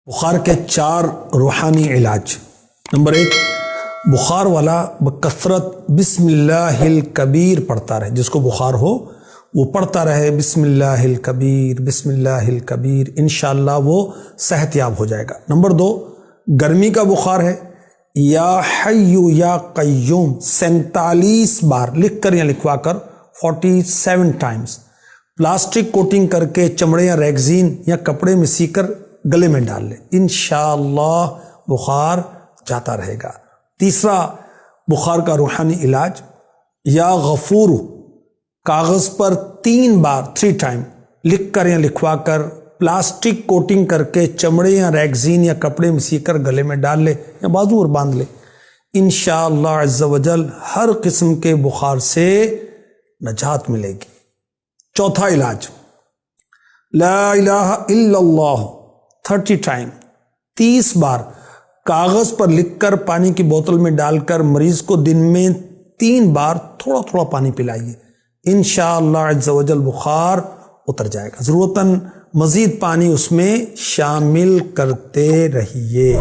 بخار کے 4 روحانی علاج۔ نمبر 1، بخار والا بکثرت بسم اللہ الکبیر پڑھتا رہے۔ جس کو بخار ہو وہ پڑھتا رہے بسم اللہ الکبیر بسم اللہ الکبیر، انشاءاللہ وہ صحت یاب ہو جائے گا۔ نمبر 2، گرمی کا بخار ہے، یا حی یا قیوم 47 بار لکھ کر یا لکھوا کر 47 ٹائمز پلاسٹک کوٹنگ کر کے چمڑے یا ریگزین یا کپڑے میں سی کر گلے میں ڈال لے، انشاءاللہ بخار جاتا رہے گا۔ تیسرا بخار کا روحانی علاج، یا غفور کاغذ پر 3 بار 3 ٹائم لکھ کر یا لکھوا کر پلاسٹک کوٹنگ کر کے چمڑے یا ریگزین یا کپڑے میں سی کر گلے میں ڈال لے یا بازو اور باندھ لے، انشاءاللہ عز و جل ہر قسم کے بخار سے نجات ملے گی۔ چوتھا علاج، لا الہ الا اللہ 30 ٹائم 30 بار کاغذ پر لکھ کر پانی کی بوتل میں ڈال کر مریض کو دن میں 3 بار تھوڑا تھوڑا پانی پلائیے، انشاءاللہ عز و جل بخار اتر جائے گا۔ ضرورتاً مزید پانی اس میں شامل کرتے رہیے۔